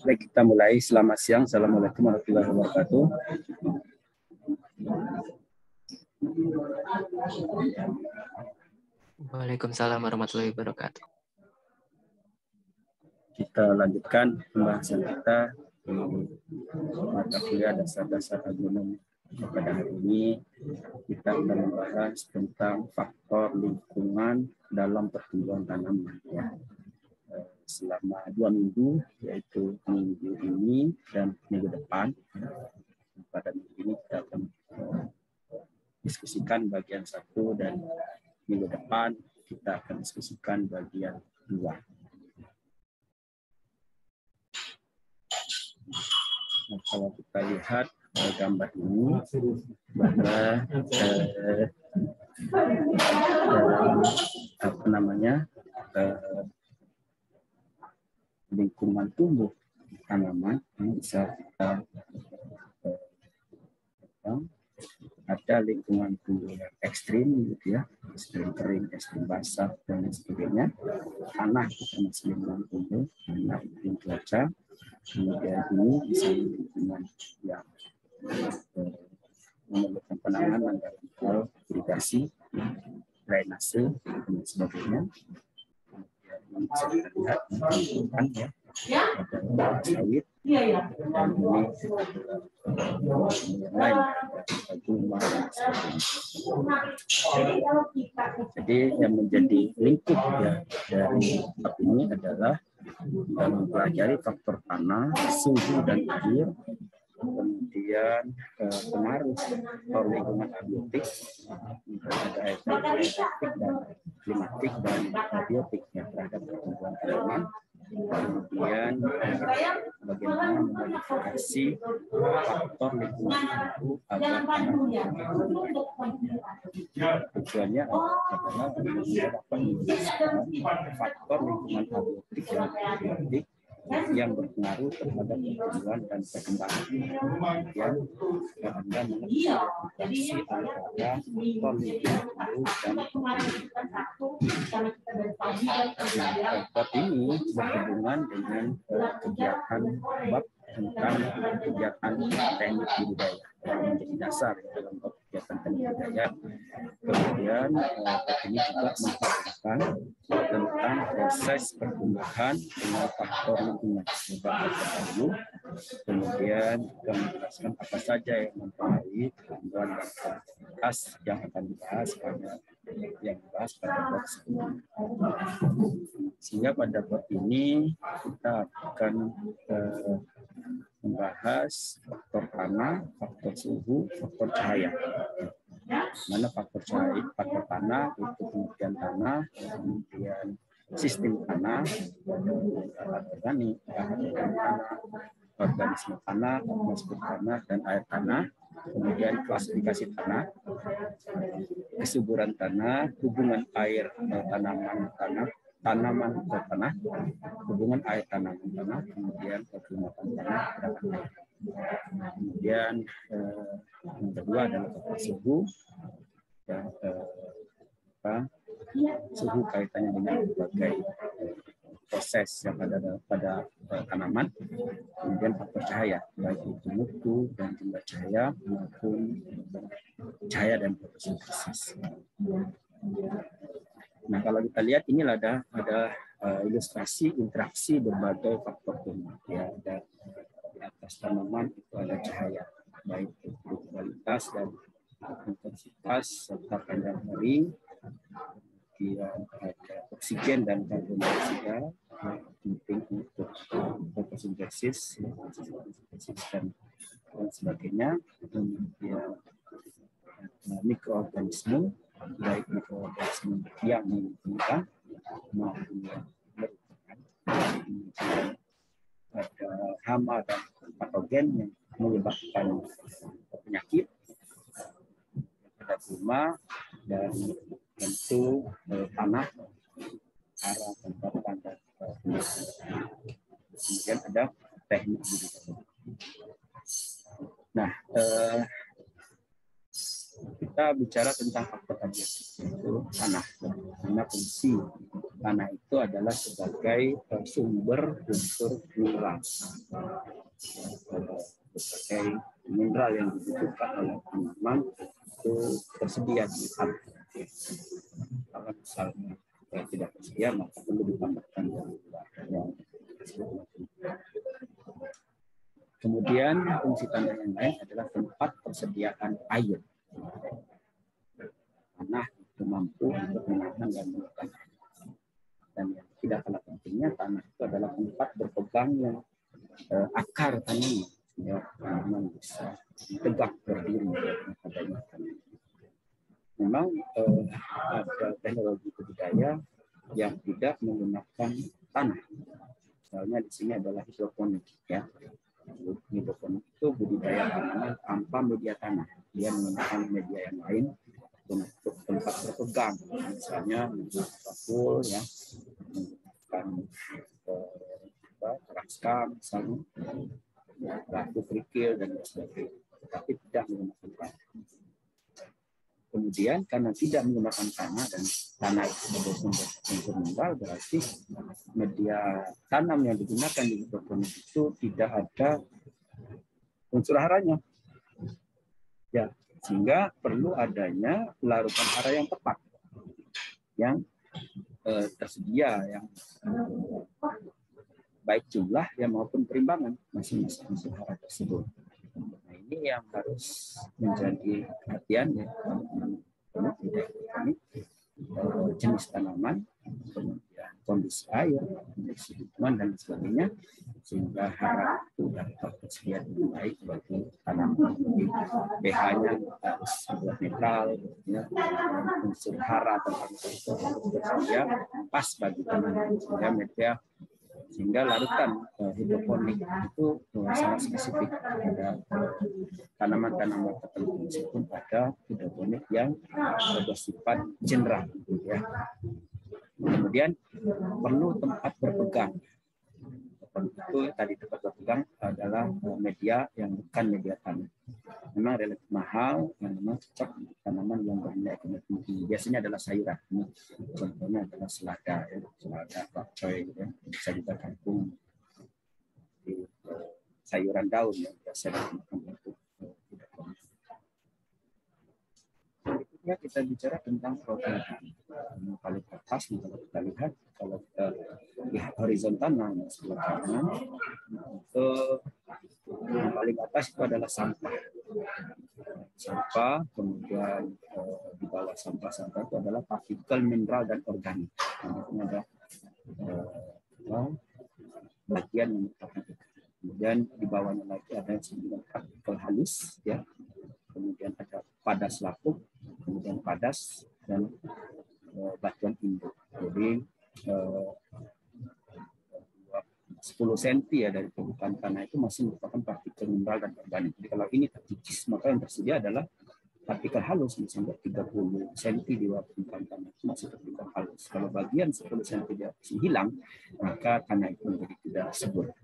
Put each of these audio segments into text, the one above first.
Baik, kita mulai. Selamat siang. Assalamualaikum warahmatullahi wabarakatuh. Waalaikumsalam warahmatullahi wabarakatuh. Kita lanjutkan pembahasan kita di mata kuliah dasar-dasar agronomi. Pada hari ini kita akan membahas tentang faktor lingkungan dalam pertumbuhan tanaman. Ya. Selama 2 minggu, yaitu minggu ini dan minggu depan. Pada minggu ini kita akan diskusikan bagian 1 dan minggu depan kita akan diskusikan bagian 2. Nah, kalau kita lihat gambar ini, bahwa lingkungan tumbuh tanaman ini bisa kita ada lingkungan tumbuh yang ekstrim, gitu ya, ekstrim kering, ekstrim basah dan lain sebagainya. Tanah termasuk lingkungan tumbuh, tanah iklim cuaca. Kemudian ini bisa lingkungan yang memerlukan penanganan dalam hal irigasi, drainase dan sebagainya. Kemudian bisa kita lihat kan ya, ada sawit, dan ini yang lain, ada rumah dan sebagainya. Jadi yang menjadi lingkup ya dari bab ini adalah mempelajari faktor tanah, suhu dan air, kemudian pengaruh faktor lingkungan abiotik, ada ekologi dan klimatik dan abiotik ya terhadap pertumbuhan tanaman. Kemudian bagaimana memodifikasi faktor lingkungan itu agar tujuannya adalah dapat menggunakan faktor lingkungan abiotik dan klimatik yang berpengaruh terhadap pertumbuhan dan perkembangan. Yang Anda mengidentifikasi antara faktor lingkungan dan bab ini berhubungan dengan kegiatan bab tentang kegiatan teknik budidaya yang menjadi dasar dalam kegiatan teknik budidaya. Kemudian bab ini juga menjelaskan tentang proses pertumbuhan dengan faktor lingkungan dahulu. Kemudian juga menjelaskan apa saja yang mempengaruhi pertumbuhan dan kualitas yang akan dibahas pada bab sebelumnya. Sehingga pada bab ini kita akan membahas faktor tanah, faktor suhu, faktor cahaya. Mana faktor cahaya, faktor tanah itu kemudian tanah, kemudian sistem tanah, alat organik, organisme tanah, atmosfer tanah, dan air tanah. Kemudian klasifikasi tanah, kesuburan tanah, hubungan air tanaman ke tanah, hubungan air tanaman tanah, kemudian kelembapan tanah terhadap air. Kemudian yang kedua adalah faktor suhu. Suhu kaitannya dengan berbagai proses yang ada pada tanaman. Kemudian faktor cahaya, baik itu mutu dan jumlah cahaya maupun cahaya dan fotosintesis. Nah, kalau kita lihat inilah ada ilustrasi interaksi berbagai faktor tumbuh. Ya, ada di atas tanaman itu ada cahaya, baik itu kualitas dan intensitas serta kadar kering. Kemudian ada oksigen dan karbon dioksida penting untuk fotosintesis dan sebagainya. Kemudian mikroorganisme, baik mikroorganisme yang menguntungkan maupun yang merugikan. Ada hama dan patogen yang menyebabkan penyakit pada gulma, dan tentu tanah, arah, tempat dan kemudian ada teknik budidaya. Nah, kita bicara tentang faktor abiotik, yaitu tanah, karena fungsi tanah itu adalah sebagai sumber unsur mineral. Berbagai mineral yang dibutuhkan oleh tanaman itu tersedia di tanah. Kalau misalnya tidak tersedia, maka perlu ditambahkan yang kemudian fungsi tanah yang lain adalah tempat persediaan air. Tanah itu mampu untuk menahan dan menekan. Dan yang tidak kalah pentingnya, tanah itu adalah tempat berpegangnya akar tanaman, ya, tanaman bisa tegak berdiri padanya. Memang ada teknologi budidaya yang tidak menggunakan tanah. Misalnya di sini adalah hidroponik, ya. Hidroponik itu budidaya tanaman tanpa media tanah. Dia menggunakan media yang lain untuk tempat berpegang, misalnya bakul, ya, menggunakan kerangka, misalnya batu kerikil dan sebagainya, tapi tidak menggunakan tanah. Kemudian karena tidak menggunakan tanah dan tanah itu sebagai sumber mineral, berarti media tanam yang digunakan di hidroponik itu tidak ada unsur haranya, ya, sehingga perlu adanya larutan hara yang tepat, yang tersedia, yang baik jumlah ya maupun perimbangan masing-masing unsur hara tersebut. Nah, ini yang harus menjadi perhatian, ya, jenis tanaman, kemudian kondisi air, kondisi lingkungan dan sebagainya, sehingga hara itu dapat tersedia dengan baik bagi tanaman. Jadi pH-nya harus buat netral, ya, unsur hara tertentu itu harus tersedia pas bagi tanaman, sehingga larutan hidroponik itu sangat spesifik pada tanaman-tanaman tertentu, meskipun ada hidroponik yang bersifat general, ya. Kemudian perlu tempat berpegang. Itu tadi tempat berpegang adalah media yang bukan media tanah. Memang relatif mahal, yang memang cocok tanaman yang bernilai ekonomi tinggi. Biasanya adalah sayuran. Contohnya adalah selada, ya, selada bakcoy, ya, bisa juga kangkung. Sayuran daun yang biasa digunakan untuk berikutnya kita bicara tentang profil tanah. Yang paling atas, kalau kita lihat, kalau kita lihat horizontal tanah sebelah kanan, itu yang paling atas itu adalah sampah. Sampah, kemudian di bawah sampah-sampah itu adalah partikel mineral dan organik. Ini ada bagian yang terkait. Kemudian di bawahnya lagi ada yang disebut partikel halus, ya. Kemudian ada padas lapuk, kemudian padas dan batuan induk. Jadi 10 cm ya dari permukaan tanah itu masih merupakan partikel mineral dan organik. Jadi kalau ini terkikis, maka yang tersedia adalah partikel halus, misalnya 30 cm di bawah permukaan tanah itu masih partikel halus. Kalau bagian 10 cm dia hilang, maka tanah itu menjadi tidak subur.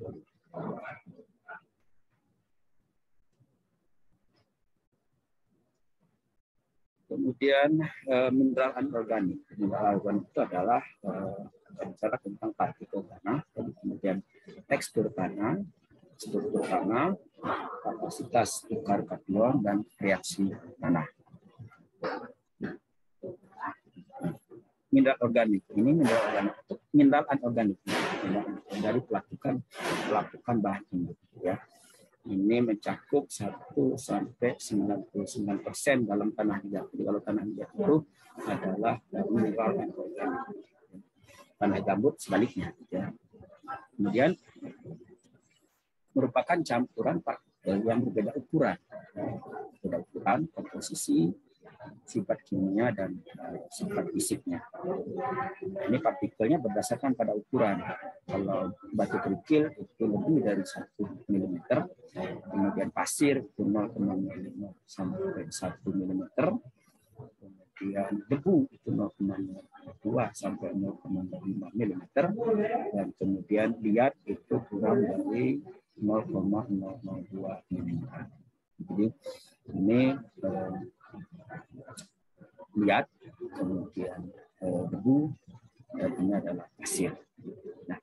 Kemudian mineral anorganik. Mineral anorganik itu adalah bicara tentang partikel tanah, kemudian tekstur tanah, struktur tanah, kapasitas tukar kation dan reaksi tanah. Mineral organik ini mineral anorganik dari pelapukan bahan induk, ya. Ini mencakup 1 sampai 99% dalam tanah liat. Jadi kalau tanah liat itu adalah mineral anorganik. Tanah gambut sebaliknya, ya. Kemudian merupakan campuran partikel yang berbeda ukuran, komposisi, sifat kimia dan sifat fisiknya. Ini partikelnya berdasarkan pada ukuran. Kalau batu kerikil itu lebih dari 1 mm, kemudian pasir itu 0,5 sampai 1 mm, kemudian debu itu 0,2 sampai 0,5 mm, dan kemudian liat itu kurang dari 0,002 mm. Jadi ini liat, kemudian debu, dan ini adalah pasir. Nah,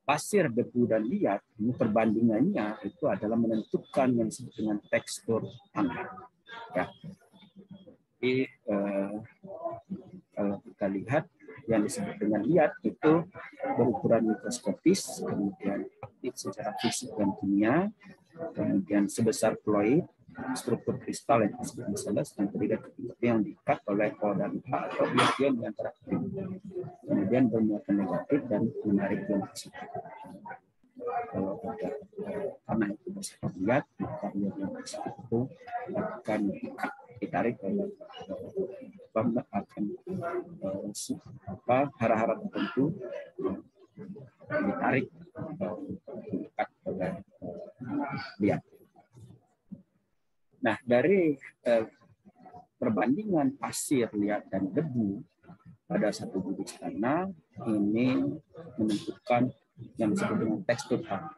pasir, debu, dan liat, ini perbandingannya itu adalah menentukan yang disebut dengan tekstur tanah. Ya. Jadi kalau kita lihat yang disebut dengan liat itu berukuran mikroskopis, kemudian aktif secara fisik dan kimia, kemudian sebesar fluid, struktur kristal yang disebut misalnya dan tidak yang diikat oleh O dan H atau ion di antara kedua. Kemudian bermuatan negatif dan menarik ion positif. Kalau ada tanah itu bersifat liat, maka ion yang positif itu akan ditarik oleh akan hara-hara tertentu ditarik diikat oleh liat. Nah, dari perbandingan pasir, liat, dan debu pada satu bibit tanah ini menentukan yang disebut dengan tekstur tanah.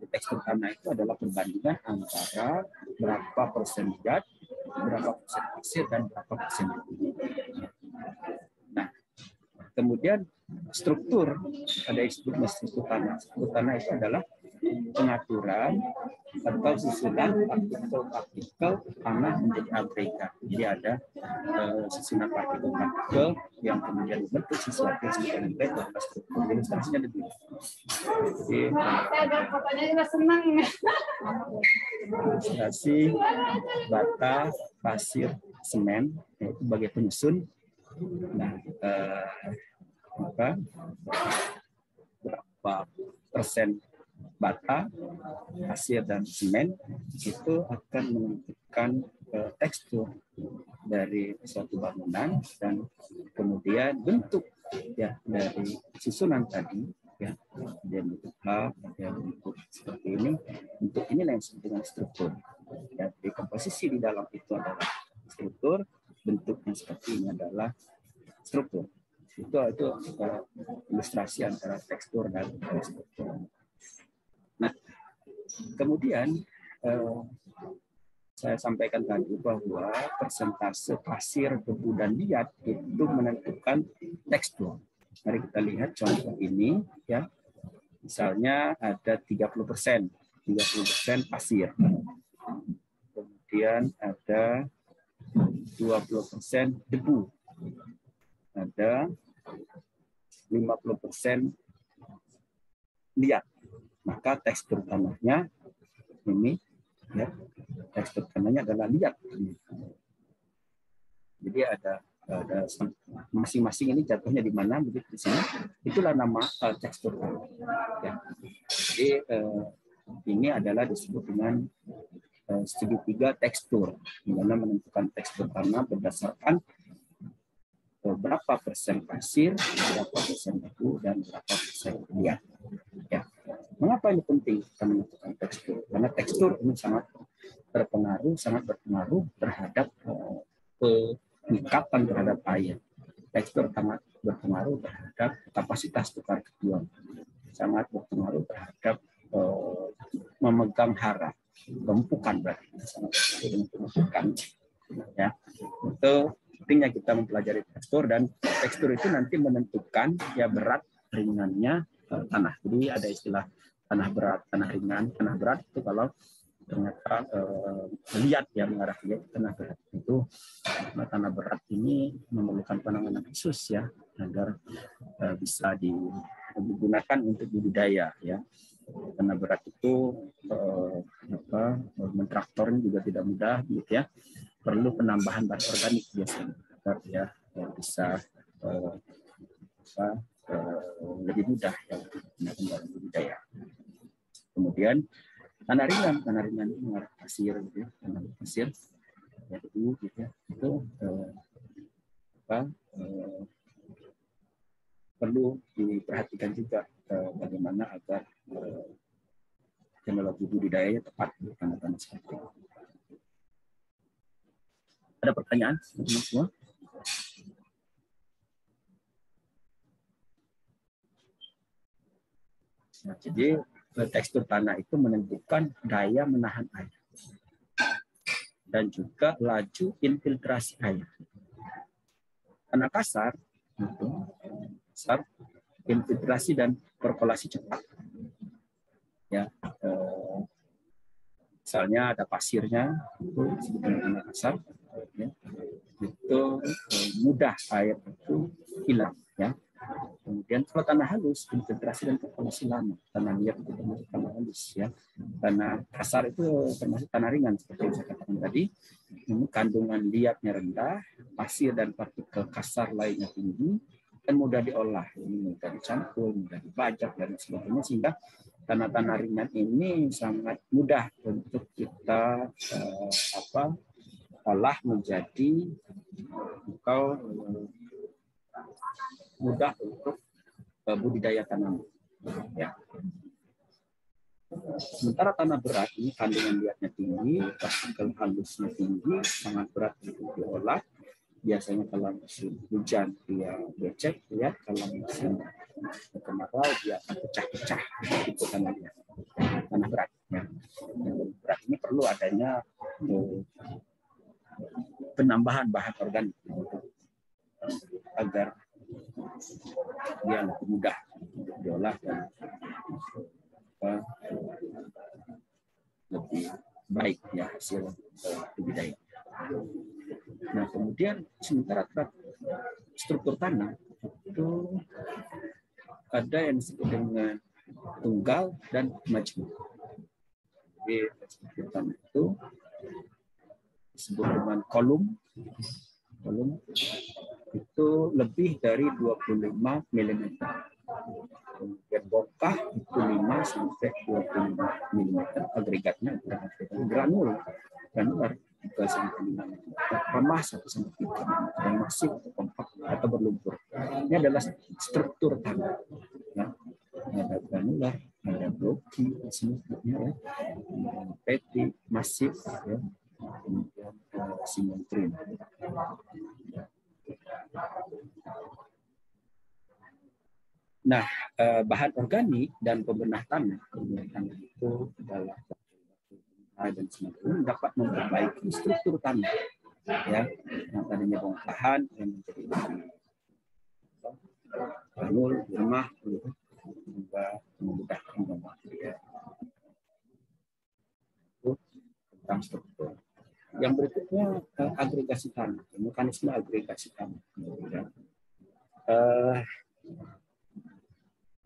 Tekstur tanah itu adalah perbandingan antara berapa persen liat, berapa persen pasir, dan berapa persen debu. Nah, kemudian struktur, ada yang disebut struktur tanah. Struktur tanah itu adalah pengaturan atau susunan partikel tanah menjadi agregat. Jadi ada susunan partikel yang kemudian membentuk sesuatu yang disebut dengan struktur. Ilustrasinya begini. Ilustrasi bata, pasir, semen, yaitu sebagai penyusun. Nah, maka berapa persen bata, pasir, dan semen itu akan menentukan tekstur dari suatu bangunan dan kemudian bentuk ya dari susunan tadi ya, dia bentuk H, dia bentuk seperti ini. Bentuk ini yang disebut dengan struktur. Ya, jadi komposisi di dalam itu adalah struktur, bentuknya seperti ini adalah struktur. Itu ilustrasi antara tekstur dan struktur. Nah, kemudian saya sampaikan tadi bahwa persentase pasir, debu, dan liat itu menentukan tekstur. Mari kita lihat contoh ini, ya. Misalnya ada 30% pasir. Kemudian ada 20% debu. Ada 50% liat. Maka tekstur tanahnya ini, ya, tekstur tanahnya adalah liat. Jadi ada masing-masing ini jatuhnya di mana, begitu di sini. Itulah nama tekstur tanah. Ya. Jadi ini adalah disebut dengan segitiga tekstur, di mana menentukan tekstur tanah berdasarkan berapa persen pasir, berapa persen debu, dan berapa persen liat. Ya. Mengapa ini penting kita menentukan tekstur? Karena tekstur ini sangat berpengaruh terhadap pengikatan terhadap air. Tekstur sangat berpengaruh terhadap kapasitas tukar ketuan, sangat berpengaruh terhadap memegang hara, gempukan berarti sangat berpengaruh. Ya, itu pentingnya kita mempelajari tekstur, dan tekstur itu nanti menentukan ya berat ringannya tanah. Jadi ada istilah tanah berat, tanah ringan. Tanah berat itu kalau ternyata liat ya mengarah ke tanah berat itu. Tanah berat ini memerlukan penanganan khusus ya agar bisa digunakan untuk budidaya ya. Tanah berat itu mentraktornya juga tidak mudah gitu ya. Perlu penambahan bahan organik biasanya agar ya bisa lebih mudah ya untuk budidaya. Kemudian tanah ringan mengarah pasir gitu ya, tanah pasir ya itu gitu ya, itu perlu diperhatikan juga bagaimana agar teknologi budidayanya tepat di tanah-tanah seperti itu. Ada pertanyaan teman-teman semua? Nah, jadi tekstur tanah itu menentukan daya menahan air dan juga laju infiltrasi air. Tanah kasar itu kasar, infiltrasi dan perkolasi cepat. Ya, misalnya ada pasirnya, itu disebut dengan tanah kasar, ya, itu mudah air itu hilang. Ya. Kemudian kalau tanah halus, infiltrasi dan perkolasi lama. Tanah liat itu termasuk tanah halus. Ya. Tanah kasar itu termasuk tanah ringan, seperti yang saya katakan tadi. Ini kandungan liatnya rendah, pasir dan partikel kasar lainnya tinggi, dan mudah diolah. Ini mudah dicampur, mudah dibajak, dan sebagainya, sehingga tanah-tanah ringan ini sangat mudah untuk kita olah menjadi mudah untuk budidaya tanaman. Ya. Sementara tanah berat ini kandungan liatnya tinggi, partikel halusnya tinggi, sangat berat untuk diolah. Biasanya kalau musim hujan dia becek, ya. Kalau musim kemarau dia akan pecah-pecah. Itu tanah liat, tanah berat. Ya. Berat ini perlu adanya penambahan bahan organik agar dia lebih mudah untuk diolah dan lebih baik, ya, hasil budidaya. Nah, kemudian sementara struktur tanah itu ada yang disebut dengan tunggal dan majmuk. Jadi struktur tanah itu disebut dengan kolom itu lebih dari 25 mm. Kemudian bongkah itu 5 sampai 25 mm. Agregatnya granular juga sampai 5 mm. Ramah 1 sampai 3 mm. Dan masif atau kompak atau berlumpur. Ini adalah struktur tanah. Ya. Ada granular, ada blocky, semuanya, ya. Peti, masif, ya. Kemudian simetri. Nah, bahan organik dan pembenah tanah itu adalah dan semacamnya dapat memperbaiki struktur tanah, ya, yang tadinya bongkahan yang menjadi granul, lemah, juga memudahkan pembakaran. Itu tentang struktur. Yang berikutnya agregasi tanah, mekanisme agregasi tanah.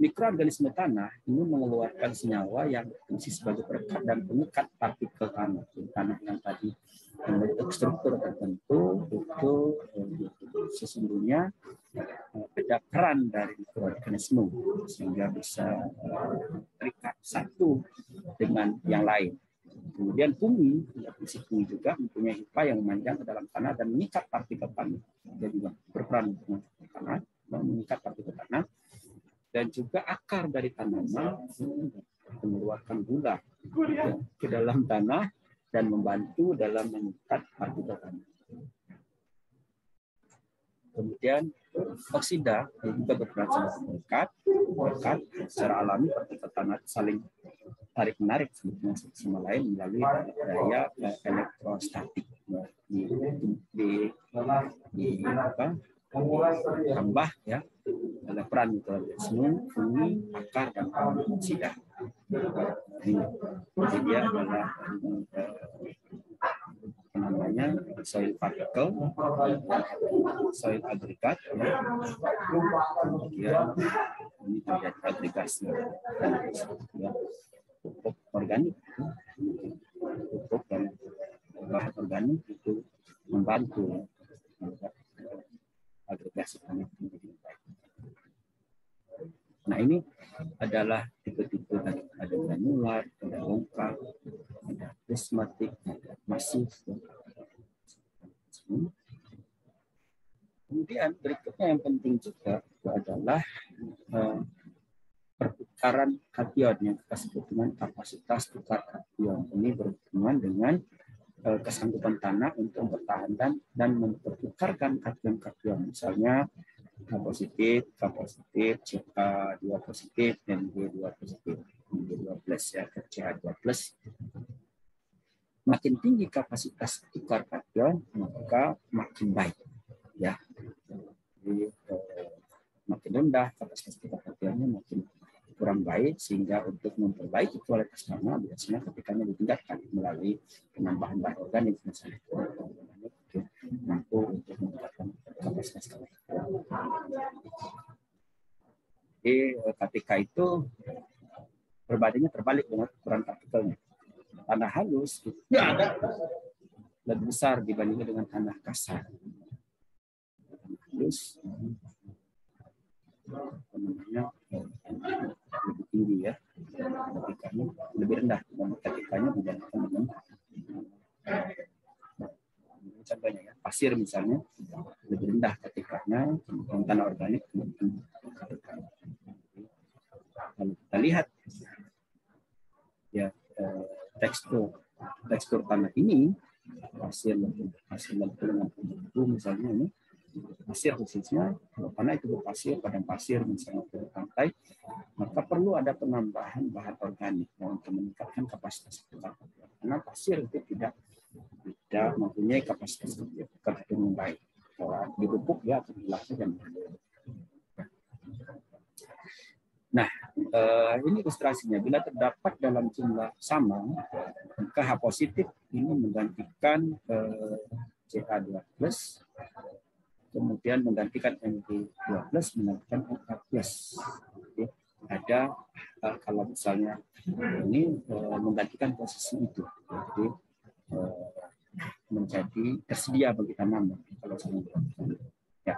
Mikroorganisme tanah ini mengeluarkan senyawa yang berfungsi sebagai perekat dan pengikat partikel tanah. Tanah yang tadi membentuk struktur tertentu itu sesungguhnya ada peran dari mikroorganisme sehingga bisa terikat satu dengan yang lain. Kemudian bumi, fungsi bumi juga mempunyai pipa yang memanjang ke dalam tanah dan mengikat partikel tanah. Jadi berperan dengan tanah, mengikat partikel tanah. Dan juga akar dari tanaman mengeluarkan gula ke dalam tanah dan membantu dalam mengikat partikel tanah. Kemudian oksida juga berperan sangat mengikat secara alami partikel tanah saling tarik menarik sama lain melalui daya elektrostatik tambah, ya, ada peran mikroorganisme, bumi, akar dan oksida. Jadi dia adalah namanya soil particle, soil agregat, ya. Ini terjadi agregasi, ya. Pupuk organik, pupuk dan bahan organik itu membantu agregasi tanah menjadi baik. Nah, ini adalah tipe-tipe tadi. Ada granular, ada bongkah, ada prismatik, ada masif. Kemudian berikutnya yang penting juga adalah pertukaran kation yang kita sebut dengan kapasitas tukar kation. Ini berhubungan dengan kesanggupan tanah untuk mempertahankan dan mempertukarkan kation-kation. Misalnya K positif, CH2 positif, dan G2 positif, G2 plus, ya, CH2 plus. Makin tinggi kapasitas tukar kation, maka makin baik, ya. Jadi, makin rendah, kapasitas ketersediaannya makin kurang baik, sehingga untuk memperbaiki kualitas tanah biasanya ketikanya ditingkatkan melalui penambahan bahan organik misalnya mampu untuk meningkatkan kapasitas tanah. Jadi ketika itu perbandingannya terbalik dengan ukuran partikelnya. Tanah halus itu lebih besar dibandingkan dengan tanah kasar. Halus lebih tinggi ya, ketikanya lebih rendah ketikanya dibandingkan dengan contohnya ya, pasir misalnya lebih rendah ketikanya, kemudian tanah organik kemudian ketikanya. Kalau kita lihat ya tekstur tanah ini, pasir dengan pembentuk misalnya ini pasir khususnya, kalau tanah itu berpasir, padang pasir misalnya ke pantai, maka perlu ada penambahan bahan organik untuk meningkatkan kapasitas kita. Karena pasir itu tidak mempunyai kapasitas kerja yang baik. Kalau dipupuk ya akan hilang saja. Nah, ini ilustrasinya. Bila terdapat dalam jumlah sama, maka H positif ini menggantikan Ca2+, kemudian menggantikan Mg2+, menggantikan NH+. Jadi, ada kalau misalnya ini menggantikan posisi itu. Jadi, menjadi tersedia bagi tanaman. Kalau saya ya.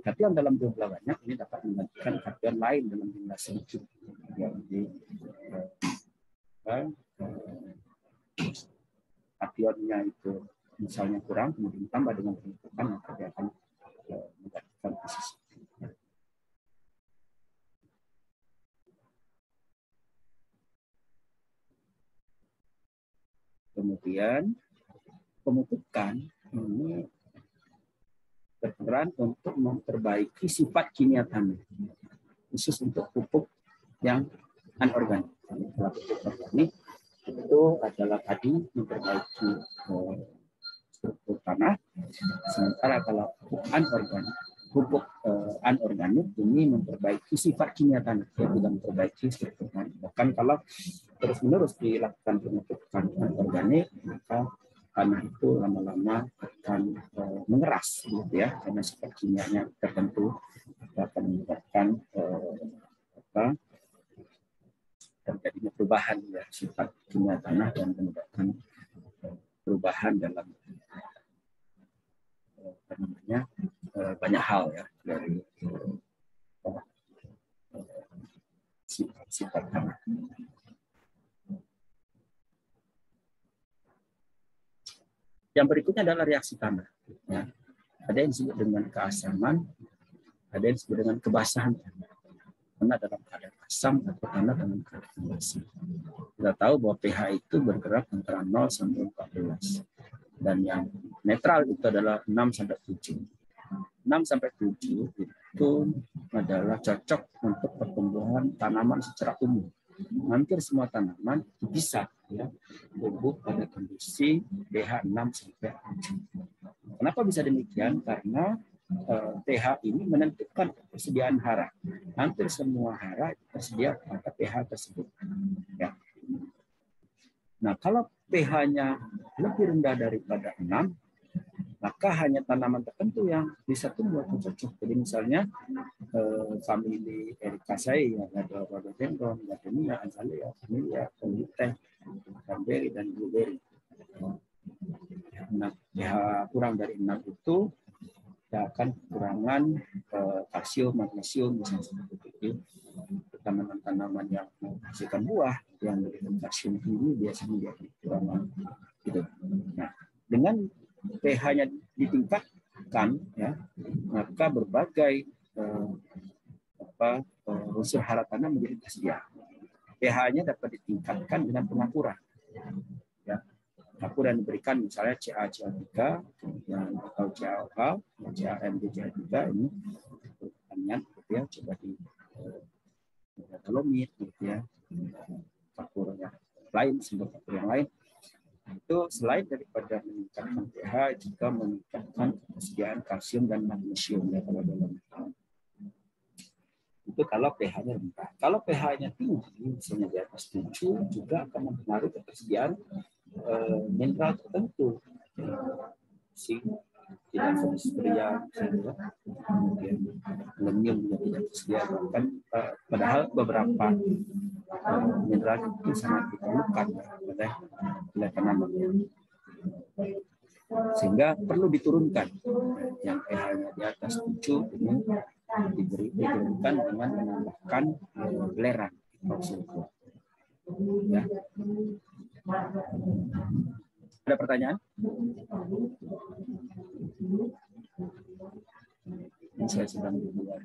Tapi yang dalam jumlah banyak ini dapat menggantikan kation lain dalam jumlah sedikit. Jadi kationnya itu misalnya kurang, kemudian tambah dengan penumpukan, maka dia akan menggantikan posisi. Kemudian pemupukan ini berperan untuk memperbaiki sifat kimia tanah, khusus untuk pupuk yang anorganik. Kalau pupuk organik itu adalah tadi memperbaiki struktur tanah, sementara kalau pupuk anorganik ini memperbaiki sifat kimia tanah, dia tidak memperbaiki struktur tanah. Bahkan kalau terus-menerus dilakukan pemupukan anorganik, maka tanah itu lama-lama akan mengeras, gitu ya, karena sifat kimianya tertentu akan menyebabkan terjadinya perubahan ya sifat kimia tanah dan menyebabkan perubahan dalam banyak hal ya dari sifat tanah. Yang berikutnya adalah reaksi tanah. Ya. Ada yang disebut dengan keasaman, ada yang disebut dengan kebasahan tanah. Tanah dalam keadaan asam atau tanah dalam keadaan basah. Kita tahu bahwa pH itu bergerak antara 0 sampai 14. Dan yang netral itu adalah 6 sampai 7. 6 sampai 7 itu adalah cocok untuk pertumbuhan tanaman secara umum. Hampir semua tanaman bisa ya tumbuh pada kondisi pH 6 sampai 7. Kenapa bisa demikian? Karena pH ini menentukan persediaan hara. Hampir semua hara tersedia pada pH tersebut. Ya. Nah, kalau pH-nya lebih rendah daripada 6, maka hanya tanaman tertentu yang bisa tumbuh atau cocok. Jadi misalnya famili Ericaceae, ada rhododendron, gardenia, azalea, camellia, polite, cranberry, dan blueberry. Nah, pH kurang dari 6 itu akan kekurangan kalsium, magnesium, misalnya seperti itu. Tanaman-tanaman yang menghasilkan buah yang memberikan kalsium tinggi biasanya dia kekurangan. Gitu. Nah, dengan pH-nya ditingkatkan, ya, maka berbagai unsur hara tanah menjadi tersedia. pH-nya dapat ditingkatkan dengan pengapuran. Ya. Pengapuran diberikan misalnya Ca, Ca3, kemudian atau CaOH, CaM, Ca3 ini pertanian, gitu ya, coba di telomit, gitu ya, faktor yang lain, sumber faktor yang lain. Itu selain daripada meningkatkan pH, juga meningkatkan ketersediaan kalsium dan magnesium ya kalau dalam Itu kalau pH-nya rendah. Kalau pH-nya tinggi, misalnya di atas 7, juga akan mempengaruhi ketersediaan mineral tertentu. Zinc tidak tersedia, kemudian aluminium juga tidak tersedia. Bahkan padahal beberapa mineral itu sangat diperlukan oleh tanaman. Sehingga perlu diturunkan yang pH-nya di atas 7 ini diturunkan dengan menambahkan belerang atau sulfur. Ya. Ada pertanyaan? Ini saya sedang di luar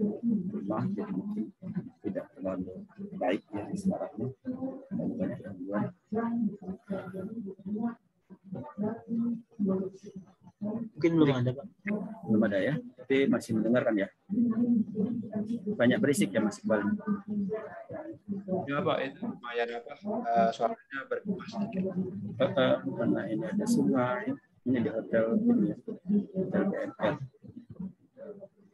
rumah, jadi mungkin tidak terlalu baik ya suaranya. Banyak yang luar. Mungkin belum ada, Pak. Belum ada ya, tapi masih mendengarkan ya. Banyak berisik ya Mas Iqbal. Ya Pak, itu lumayan suaranya bergema sedikit. Karena ini ada sungai, ini di hotel ini ya, hotel BNL.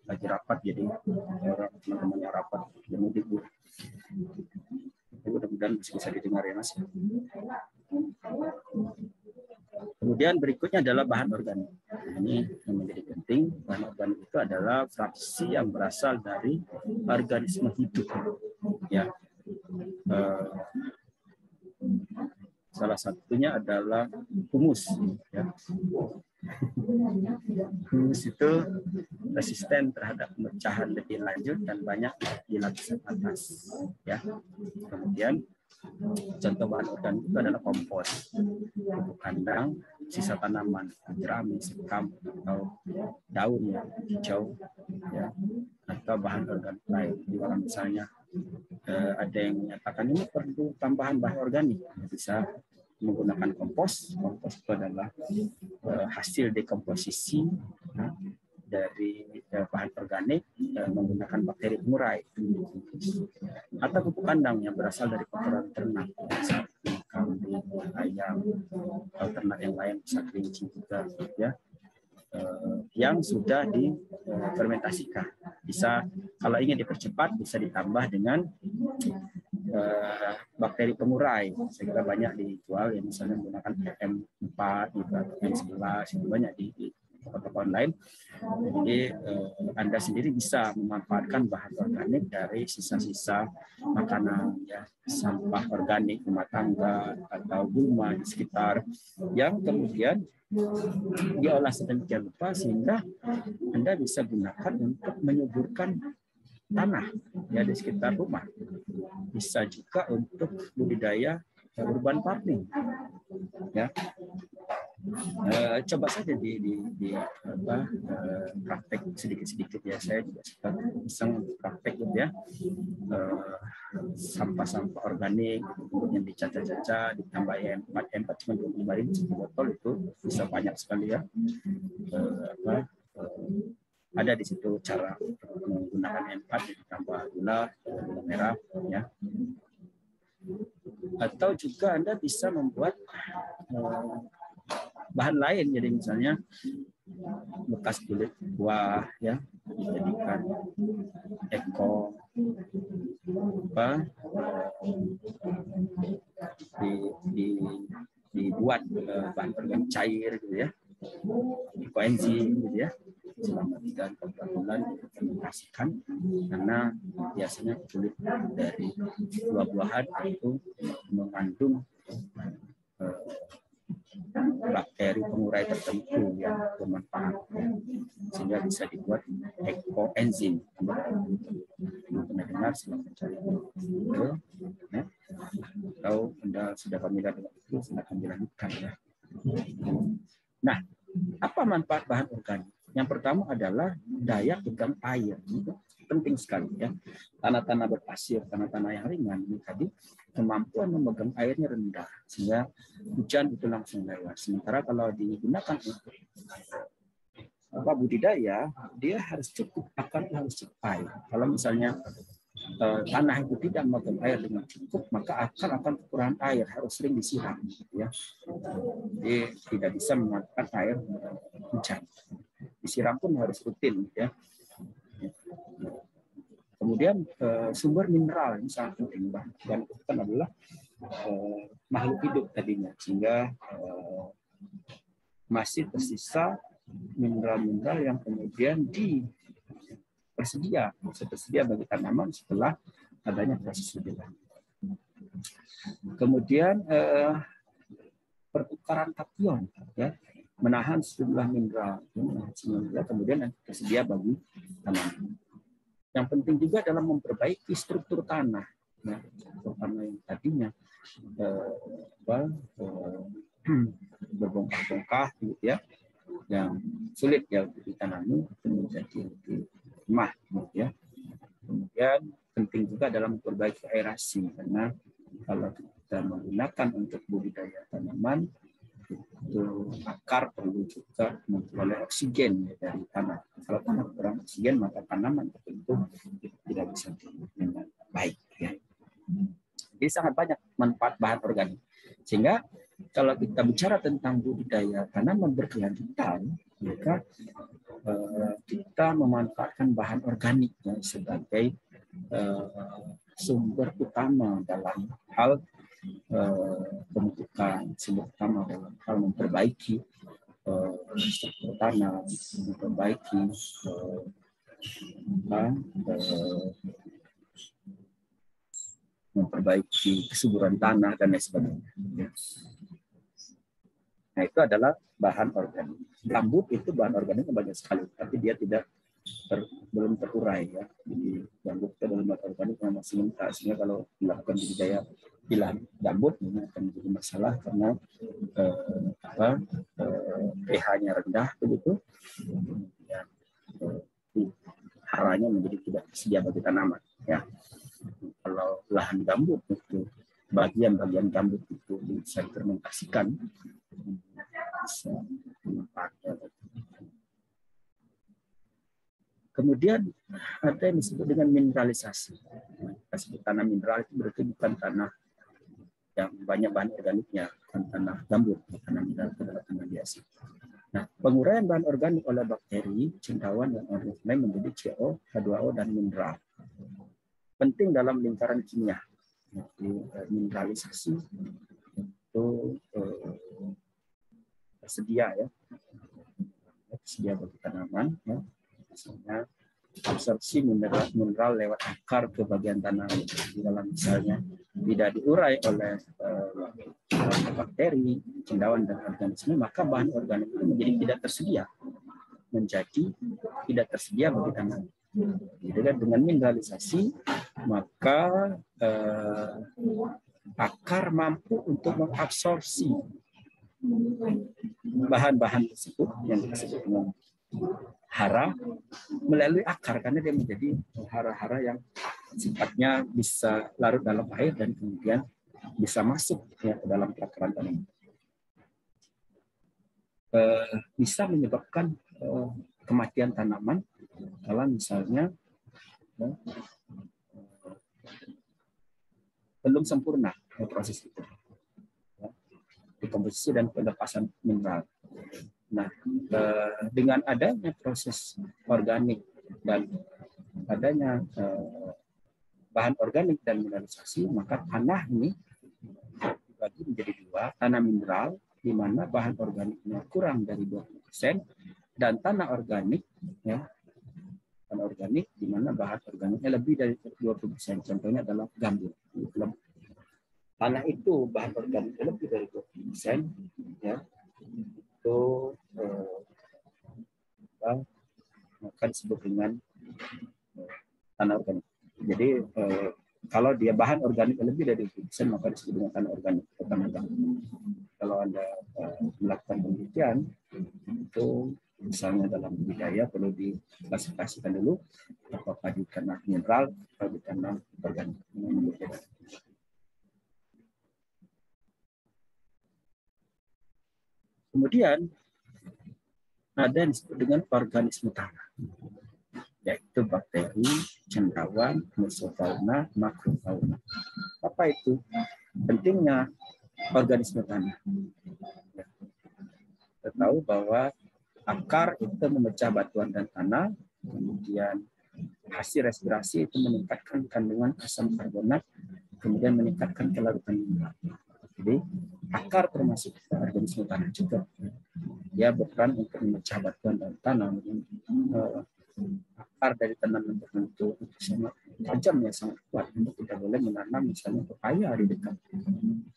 Lagi rapat, jadi orang teman-temannya rapat mudik. Mudah-mudahan bisa didengar ya Mas. Kemudian berikutnya adalah bahan organik. Ini yang menjadi penting. Bahan organik itu adalah fraksi yang berasal dari organisme hidup. Ya, salah satunya adalah humus. Ya. Humus itu resisten terhadap pemecahan lebih lanjut dan banyak di lapisan atas. Ya. Kemudian contoh bahan organik itu adalah kompos, pupuk kandang, sisa tanaman, jerami, sekam, atau daun yang hijau, ya, atau bahan organik lain. Di dalam misalnya ada yang menyatakan ini perlu tambahan bahan organik, bisa menggunakan kompos. Kompos itu adalah hasil dekomposisi dari bahan organik menggunakan bakteri pengurai, atau pupuk kandang yang berasal dari kotoran ternak, sapi, kambing, ayam, atau ternak yang lain, bisa kelinci juga, ya, yang sudah difermentasikan. Bisa, kalau ingin dipercepat, bisa ditambah dengan bakteri pengurai. Saya kira banyak dijual, ya, misalnya menggunakan PM4 gitu, atau PM11, itu banyak di toko-toko online. Jadi Anda sendiri bisa memanfaatkan bahan organik dari sisa-sisa makanan, ya, sampah organik rumah tangga atau gulma di sekitar, yang kemudian diolah sedemikian rupa sehingga Anda bisa gunakan untuk menyuburkan tanah, ya, di sekitar rumah. Bisa juga untuk budidaya urban farming, ya. Coba saja di praktek sedikit-sedikit, ya. Saya juga suka iseng praktek gitu, ya, sampah-sampah organik kemudian dicaca-caca, ditambah M4 cuma 25.000 botol, itu bisa banyak sekali, ya. Ada di situ cara menggunakan M4, ditambah gula merah, ya. Atau juga Anda bisa membuat bahan lain, jadi misalnya bekas kulit buah, ya, dijadikan dibuat bahan organik cair gitu, ya, ekoenzim gitu, ya, selama 3-4 bulan dikomunikasikan, karena biasanya kulit dari buah-buahan itu mengandung bakteri pengurai tertentu yang bermanfaat, sehingga bisa dibuat ekoenzim. Pernah dengar, silakan cari Google, ya. Atau Anda sudah familiar dengan itu, silakan dilanjutkan, ya. Nah, apa manfaat bahan organik? Yang pertama adalah daya pegang air. Itu penting sekali, ya. Tanah-tanah berpasir, tanah-tanah yang ringan ini tadi kemampuan memegang airnya rendah, sehingga hujan itu langsung lewat. Sementara kalau digunakan untuk budidaya, dia harus cukup, akarnya harus cepai. Kalau misalnya tanah itu tidak memegang air dengan cukup, maka akar akan kekurangan air, harus sering disiram, ya. Jadi tidak bisa memanfaatkan air hujan. Disiram pun harus rutin, ya. Kemudian sumber mineral ini sangat penting, dan itu kan adalah makhluk hidup tadinya, sehingga masih tersisa mineral-mineral yang kemudian tersedia bagi tanaman setelah adanya proses lebih lanjut. Kemudian pertukaran kation, ya, menahan sejumlah mineral, kemudian tersedia bagi tanaman. Yang penting juga dalam memperbaiki struktur tanah, ya, tanah yang tadinya berbongkah-bongkah, gitu ya, yang sulit ya ditanami, menjadi lebih lemah, gitu ya. Kemudian penting juga dalam memperbaiki aerasi, karena kalau kita menggunakan untuk budidaya tanaman, itu akar perlu juga memperoleh oksigen dari tanah. Kalau tanah kurang oksigen, maka tanaman tertentu tidak bisa tumbuh dengan baik. Ya. Jadi sangat banyak manfaat bahan organik. Sehingga kalau kita bicara tentang budidaya tanaman berkelanjutan, maka kita memanfaatkan bahan organik ya, sebagai sumber utama dalam hal pembentukan, sumber utama dalam hal memperbaiki struktur tanah, memperbaiki kesuburan tanah dan lain sebagainya. Nah, itu adalah bahan organik. Gambut itu bahan organiknya banyak sekali, tapi dia belum terurai ya. Jadi gambut itu adalah bahan organik yang masih mentah, sehingga kalau dilakukan budidaya lahan gambut ini akan menjadi masalah karena pH-nya rendah begitu, ya, haranya menjadi tidak tersedia bagi tanaman. Ya. Kalau lahan gambut itu bagian-bagian gambut itu bisa difermentasikan, bisa dimanfaatkan. Kemudian ada yang disebut dengan mineralisasi. Tanah mineral itu berarti bukan tanah yang banyak bahan organiknya, bukan tanah gambut, tanah mineral itu adalah tanah biasa. Nah, penguraian bahan organik oleh bakteri, cendawan, dan organisme menjadi CO, H2O, dan mineral. Penting dalam lingkaran kimia. Jadi, mineralisasi itu tersedia ya, tersedia bagi tanaman. Ya. Misalnya absorpsi mineral lewat akar ke bagian tanah. Di dalam misalnya tidak diurai oleh bakteri, cendawan, dan organisme, maka bahan organik itu menjadi tidak tersedia bagi tanaman. Jadi dengan mineralisasi, maka akar mampu untuk mengabsorpsi bahan-bahan tersebut yang disebut dengan hara melalui akar, karena dia menjadi hara-hara yang sifatnya bisa larut dalam air dan kemudian bisa masuk ya, ke dalam takaran tanaman. Bisa menyebabkan kematian tanaman kalau misalnya belum sempurna proses itu, ya, dekomposisi dan pelepasan mineral. Nah, dengan adanya proses organik dan adanya bahan organik dan mineralisasi, maka tanah ini dibagi menjadi dua, tanah mineral di mana bahan organiknya kurang dari 20%, dan tanah organik ya, tanah organik di mana bahan organiknya lebih dari 20%. Contohnya adalah gambut. Tanah itu bahan organiknya lebih dari 20%, ya, itu akan disebut dengan tanah organik. Jadi kalau dia bahan organik lebih dari 20%, maka disebut dengan tanah organik atau tanah gambut. Kalau Anda melakukan penelitian, itu misalnya dalam budidaya perlu diklasifikasikan dulu apakah di tanah mineral atau di tanah organik. Kemudian ada yang disebut dengan organisme tanah, yaitu bakteri, cendawan, mesofauna, makrofauna. Apa itu? Pentingnya organisme tanah. Kita tahu bahwa akar itu memecah batuan dan tanah, kemudian hasil respirasi itu meningkatkan kandungan asam karbonat, kemudian meningkatkan kelarutan mineral. Jadi akar termasuk organisme tanah juga. Dia berperan untuk memecah batuan dan tanah. Akar dari tanaman tertentu itu sangat tajam ya, sangat kuat. Untuk tidak boleh menanam misalnya pepaya di dekat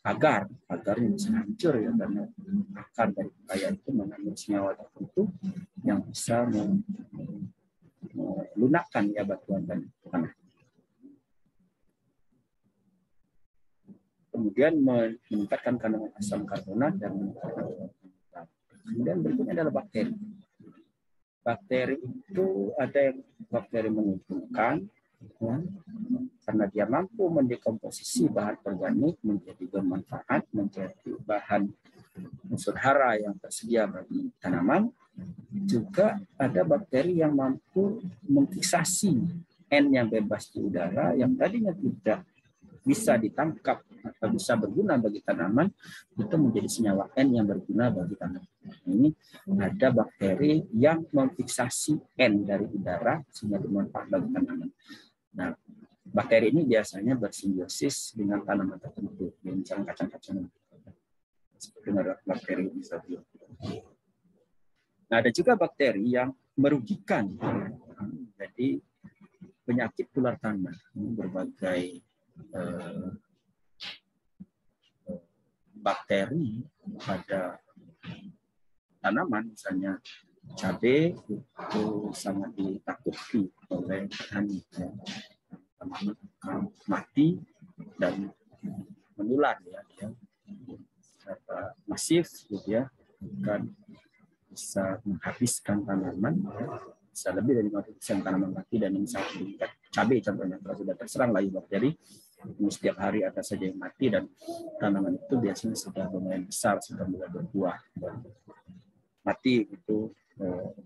agarnya bisa hancur ya, karena akar dari pepaya itu mengandung senyawa tertentu yang bisa melunakkan ya batuan dan tanah. Kemudian meningkatkan kandungan asam karbonat dan kemudian berikutnya adalah bakteri. Bakteri itu ada yang bakteri menguntungkan ya, karena dia mampu mendekomposisi bahan organik menjadi bermanfaat, menjadi bahan unsur hara yang tersedia bagi tanaman. Juga ada bakteri yang mampu mengfiksasi N yang bebas di udara yang tadinya tidak bisa ditangkap atau bisa berguna bagi tanaman, itu menjadi senyawa N yang berguna bagi tanaman. Ini ada bakteri yang memfiksasi N dari udara sehingga bermanfaat bagi tanaman. Nah, bakteri ini biasanya bersimbiosis dengan tanaman tertentu, misalnya kacang-kacangan. Seperti bakteri miselium. Nah, ada juga bakteri yang merugikan. Jadi penyakit tular tanah, berbagai bakteri pada tanaman, misalnya cabai itu sangat ditakuti oleh petani. Tanaman akan mati dan menular ya, dia masif gitu ya, kan bisa menghabiskan tanaman, bisa lebih dari 50% tanaman mati, dan ini sangat meningkat. Cabai contohnya, kalau sudah terserang lagi bakteri, setiap hari ada saja yang mati, dan tanaman itu biasanya sudah lumayan besar, sudah mulai berbuah. Dan mati itu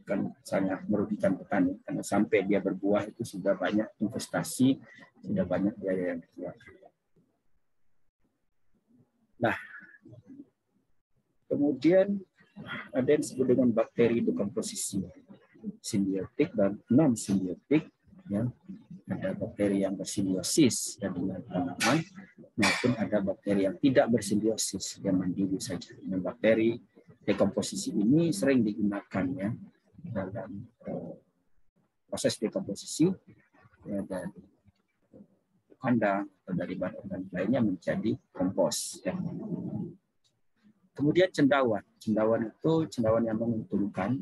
kan sangat merugikan petani, karena sampai dia berbuah itu sudah banyak investasi, sudah banyak biaya yang dikeluarkan. Nah, kemudian ada yang disebut dengan bakteri dekomposisi, simbiotik dan non simbiotik. Ya, ada bakteri yang bersimbiosis dengan tanaman, maupun ada bakteri yang tidak bersimbiosis, yang mandiri saja. Nah, bakteri dekomposisi ini sering digunakan ya dalam proses dekomposisi ya, dari kandang atau dari bahan organik lainnya menjadi kompos. Ya. Kemudian cendawan. Cendawan itu cendawan yang menguntungkan,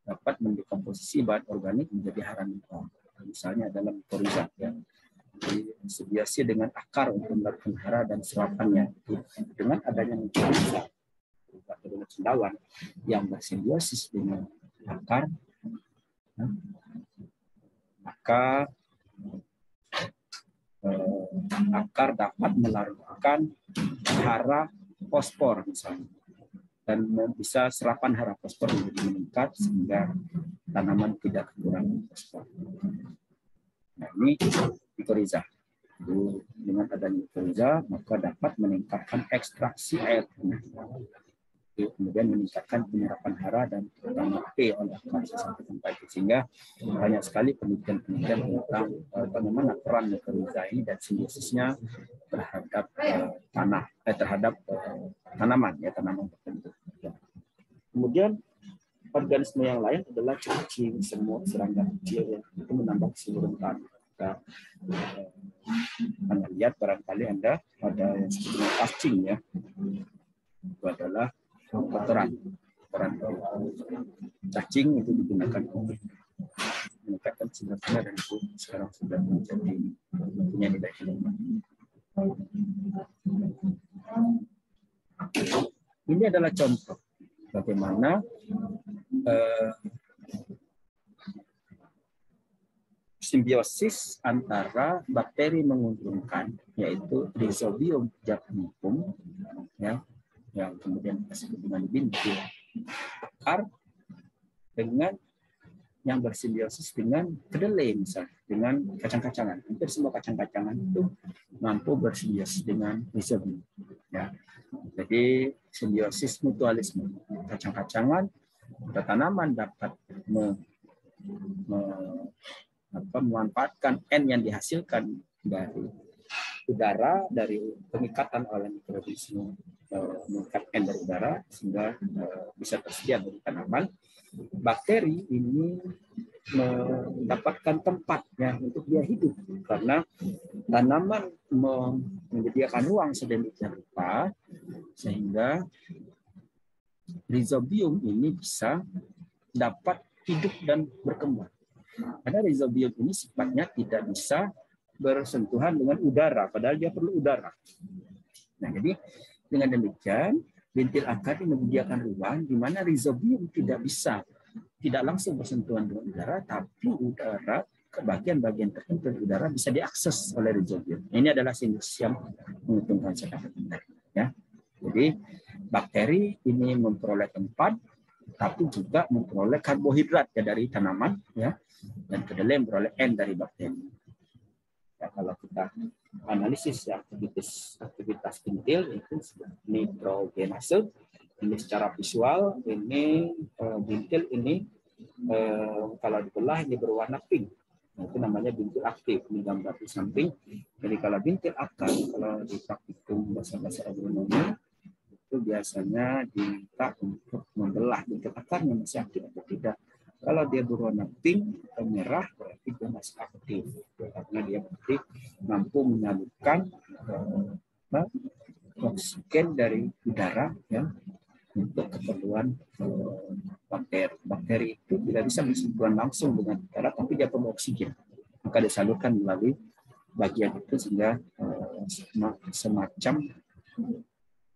dapat mendekomposisi bahan organik menjadi hara mineral. Misalnya dalam mikoriza ya, simbiosis dengan akar untuk melakukan hara dan serapannya. Dengan adanya mikoriza atau dengan cendawan yang bersimbiosis dengan akar, maka akar dapat melarutkan hara fosfor misalnya, dan bisa serapan hara fosfor menjadi meningkat sehingga tanaman tidak kekurangan fosfor. Nah, ini mikoriza. Dengan adanya mikoriza, maka dapat meningkatkan ekstraksi air tanah, kemudian meningkatkan penyerapan hara dan terutama P oleh akar sampai sehingga banyak sekali penelitian tentang bagaimana peran mikoriza ini dan simbiosisnya terhadap terhadap tanaman ya, tanaman tertentu. Kemudian organisme yang lain adalah cacing, semut, serangga kecil yang itu menambah kesuburan tanah. Kita akan lihat barangkali Anda ada yang disebut dengan cacing ya. Itu adalah kotoran. Cacing itu digunakan untuk meningkatkan sinar dan itu sekarang sudah menjadi punya nilai ilmiah. Ini adalah contoh bagaimana simbiosis antara bakteri menguntungkan, yaitu Rhizobium japonicum, ya, yang kemudian disebut dengan bintil akar, dengan yang bersimbiosis dengan kedelai misalnya, dengan kacang-kacangan. Hampir semua kacang-kacangan itu mampu bersimbiosis dengan Rhizobium. Ya. Jadi simbiosis mutualisme. Kacang-kacangan atau tanaman dapat memanfaatkan N yang dihasilkan dari udara, dari pengikatan oleh mikroorganisme mengikat N dari udara sehingga bisa tersedia bagi tanaman. Bakteri ini mendapatkan tempatnya untuk dia hidup karena tanaman menyediakan ruang sedemikian rupa sehingga rhizobium ini bisa dapat hidup dan berkembang. Karena rhizobium ini sifatnya tidak bisa bersentuhan dengan udara, padahal dia perlu udara. Nah, jadi dengan demikian bintil akar ini menyediakan ruang di mana rhizobium tidak langsung bersentuhan dengan udara, tapi udara ke bagian-bagian tertentu dari udara bisa diakses oleh rhizobium. Ini adalah simbiosis yang menguntungkan sekali. Ya. Jadi bakteri ini memperoleh tempat, tapi juga memperoleh karbohidrat ya dari tanaman, ya, dan kedelai memperoleh N dari bakteri. Ya, kalau kita analisis ya, aktivitas bintil itu nitrogenase. Ini secara visual, ini bintil ini kalau dibelah ini berwarna pink. Nah, itu namanya bintil aktif. Ini gambar di samping. Jadi kalau bintil akar, kalau di praktikum bahasa agronomi itu biasanya diminta untuk membelah bintil akarnya masih aktif atau tidak. Kalau dia berwarna pink atau merah, berarti dia masih aktif. Karena dia berarti mampu menyalurkan oksigen dari udara ya, untuk keperluan bakteri. Bakteri itu tidak bisa bersentuhan langsung dengan udara, tapi dia perlu oksigen. Maka disalurkan melalui bagian itu sehingga semacam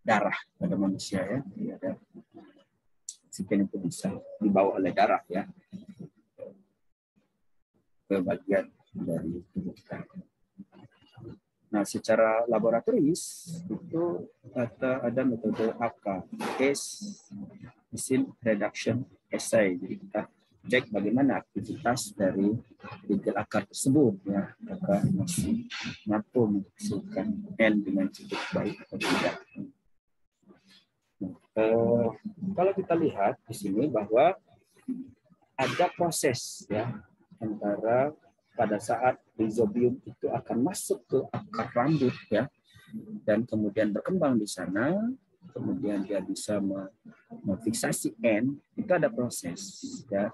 darah pada manusia ya. Jadi ada oksigen itu bisa dibawa oleh darah ya ke bagian dari tubuh kita. Nah, secara laboratoris itu ada metode AK, Case Machine Reduction Assay. Jadi kita cek bagaimana aktivitas dari bintil akar tersebut ya, apakah masih mampu menghasilkan N dengan cukup baik atau tidak. Kalau kita lihat di sini bahwa ada proses ya antara pada saat rhizobium itu akan masuk ke akar rambut ya dan kemudian berkembang di sana, kemudian dia bisa memfiksasi N, itu ada proses ya.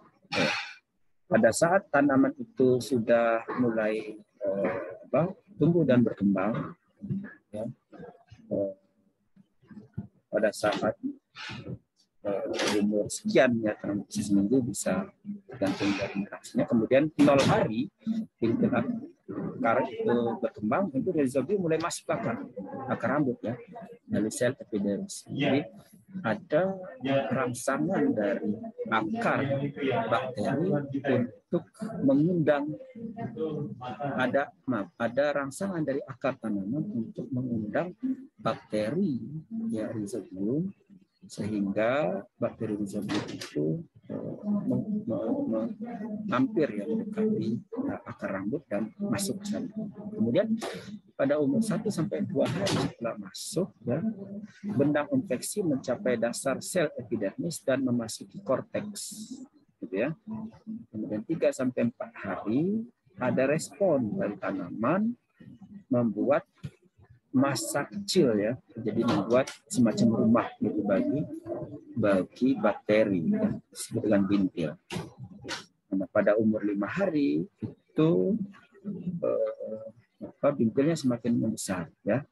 Pada saat tanaman itu sudah mulai tumbuh dan berkembang ya, pada saat umur sekian ya, transaksi seminggu bisa tergantung dari interaksinya. Kemudian 0 hari bintil akar itu berkembang, itu rhizobium mulai masuk ke akar rambut ya, dari sel epidermis. Jadi ada rangsangan dari akar bakteri untuk mengundang, ada rangsangan dari akar tanaman untuk mengundang bakteri ya rhizobium, sehingga bakteri rhizobium itu hampir ya mendekati akar rambut dan masuk ke sana. Kemudian pada umur 1-2 hari setelah masuk ya, benang infeksi mencapai dasar sel epidermis dan memasuki korteks gitu ya. Kemudian 3-4 hari ada respon dari tanaman membuat massa kecil ya, jadi membuat semacam rumah gitu bagi bakteri ya, disebut dengan bintil. Nah, pada umur 5 hari itu bintilnya semakin membesar ya.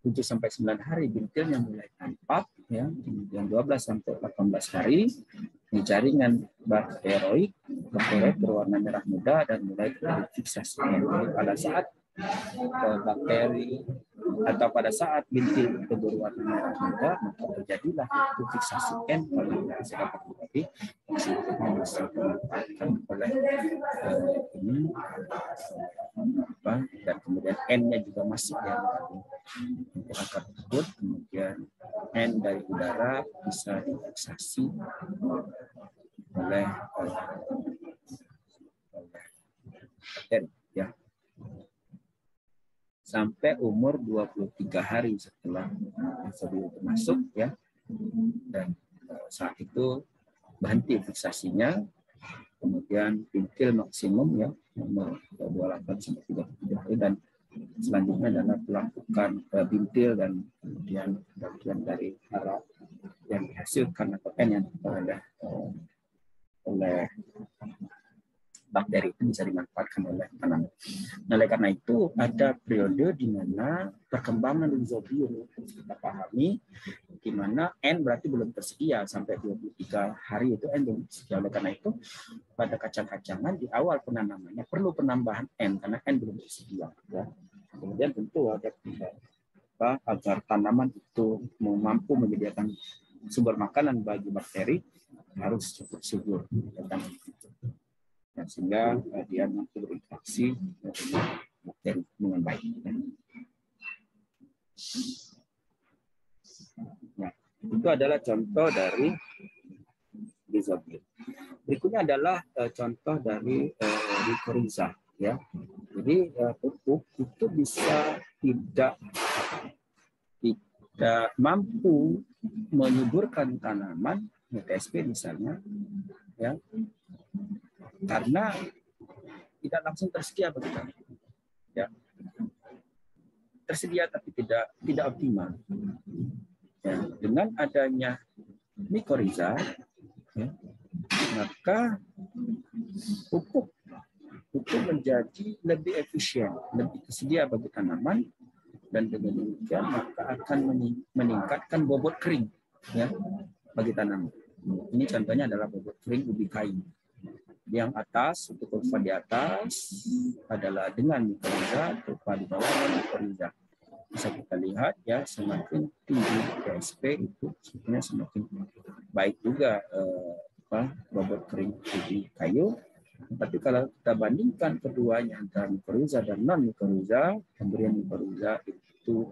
7-9 hari bintilnya mulai tampak ya, kemudian 12-18 hari jaringan bakteroid berwarna merah muda dan mulai terfiksasi. Jadi pada saat bakteri atau pada saat bintil itu berwarna merah muda, maka terjadilah fiksasi N pada bisa dapat terjadi oksigen yang bisa dimanfaatkan oleh ini dan kemudian N-nya juga masuk ya bintil akar tersebut, kemudian N dari udara bisa difiksasi oleh bakteri ya, sampai umur 23 hari setelah rhizobium masuk ya, dan saat itu berhenti fiksasinya kemudian bintil maksimum ya umur 28 sampai 37 hari, dan selanjutnya adalah pelampukan bintil dan kemudian bagian dari hara yang dihasilkan atau N yang oleh bakteri itu bisa dimanfaatkan oleh tanaman. Nah, oleh karena itu ada periode di mana perkembangan rhizobium kita pahami, di mana N berarti belum tersedia sampai 23 hari itu N belum tersedia. Oleh karena itu pada kacang-kacangan di awal penanamannya perlu penambahan N karena N belum tersedia. Ya. Kemudian tentu ada agar tanaman itu mampu menyediakan sumber makanan bagi bakteri harus cukup subur. Dan sehingga dia mampu berinteraksi dengan bakteri dengan baik. Nah, itu adalah contoh dari rhizobium. Berikutnya adalah contoh dari mycorrhiza. Ya, jadi pupuk itu bisa tidak mampu menyuburkan tanaman, TSP misalnya, ya, karena tidak langsung tersedia bagi tanaman. Ya. Tersedia tapi tidak optimal. Ya. Dengan adanya mycorrhiza, ya, maka pupuk itu menjadi lebih efisien, lebih tersedia bagi tanaman, dan dengan demikian maka akan meningkatkan bobot kering ya bagi tanaman. Ini contohnya adalah bobot kering ubi kayu. Yang atas, untuk kurva di atas adalah dengan mycorrhiza, kurva di bawah dengan mycorrhiza. Bisa kita lihat ya, semakin tinggi TSP itu sebetulnya semakin baik juga bobot kering ubi kayu. Tapi kalau kita bandingkan keduanya antara mycorrhiza dan non mycorrhiza, pemberian mycorrhiza itu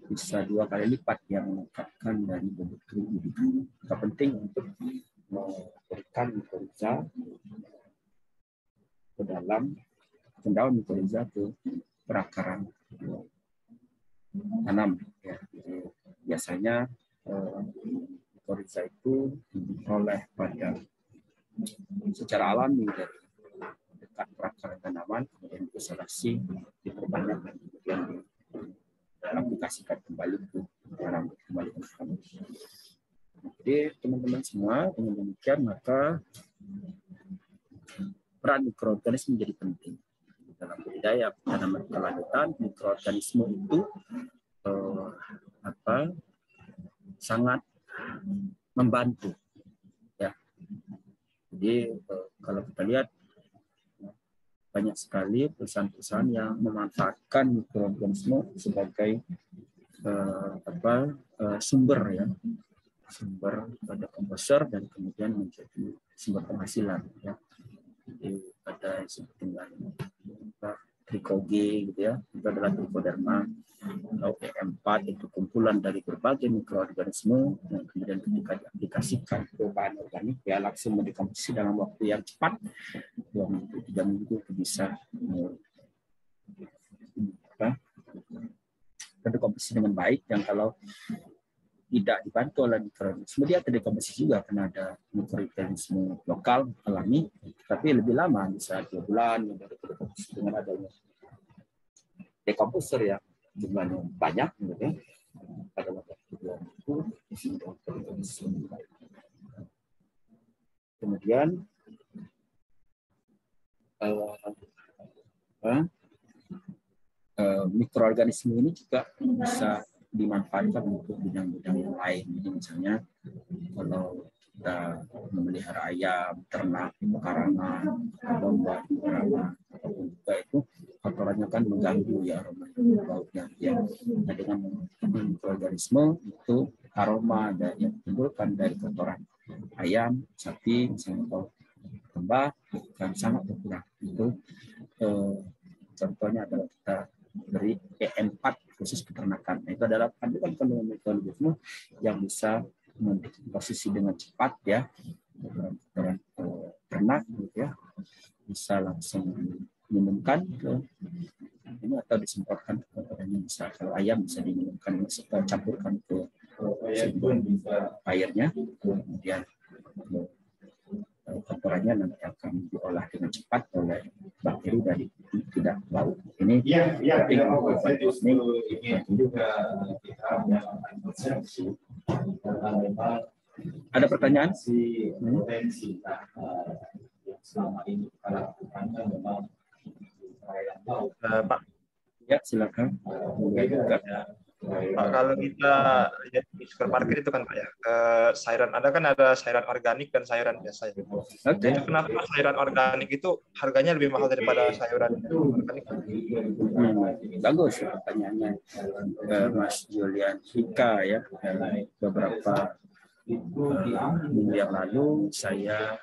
bisa 2 kali lipat yang meningkatkan dari bobot kering ubi kayu. Itu penting untuk memberikan mycorrhiza ke dalam cendawan mycorrhiza ke perakaran tanam. Ya. Jadi, biasanya mycorrhiza itu diperoleh pada secara alami dari dekat perakaran tanaman, kemudian isolasi, diperbanyak dan kemudian diaplikasikan kembali ke dalam kembali ke tanaman. Jadi teman-teman semua, dengan demikian maka peran mikroorganisme menjadi penting dalam budidaya tanaman berkelanjutan. Mikroorganisme itu sangat membantu. Ya. Jadi kalau kita lihat banyak sekali perusahaan-perusahaan yang memanfaatkan mikroorganisme sebagai sumber ya, sumber dekomposer dan kemudian menjadi sumber penghasilan ya. Jadi ada yang disebut dengan trikoge gitu ya, itu adalah trichoderma atau E4, itu kumpulan dari berbagai mikroorganisme yang kemudian ketika diaplikasikan ke bahan organik ya langsung mendekomposisi dalam waktu yang cepat, 2 minggu 3 minggu itu bisa terdekomposisi dengan baik. Yang kalau tidak dibantu oleh mikroorganisme dia terdekomposisi juga karena ada mikroorganisme lokal alami, tapi lebih lama bisa 2 bulan baru terdekomposisi dengan adanya dekomposer ya jumlahnya banyak gitu ya. Pada waktu 2 minggu kemudian mikroorganisme ini juga bisa dimanfaatkan untuk bidang-bidang yang lain. Jadi misalnya kalau kita memelihara ayam, ternak, pekarangan, domba, pekarangan, ataupun juga itu kotorannya kan mengganggu ya aroma bautnya. Ya. Nah, dengan mikroorganisme itu aroma yang ditimbulkan dari kotoran ayam, sapi, misalnya atau domba kan sangat berkurang. Itu contohnya adalah kita beri E4 khusus peternakan. Nah, itu adalah kandungan mikroorganisme yang bisa posisi dengan cepat ya, kotoran ternak gitu ya, bisa langsung diminumkan ke ini atau disemprotkan ke kotorannya. Bisa kalau ayam bisa diminumkan, campurkan ke airnya, kemudian kotorannya nanti akan diolah dengan cepat oleh bakteri dari tidak laut. Ini penting untuk ada pertanyaan? Pak, Ya, silakan. Pak, kalau kita lihat di supermarket itu kan Pak ya, sayuran ada sayuran organik dan sayuran biasa. Ya. Oke. Itu kenapa sayuran organik itu harganya lebih mahal daripada sayuran organik? Bagus pertanyaannya, Mas Julian Hika ya. Beberapa minggu yang lalu saya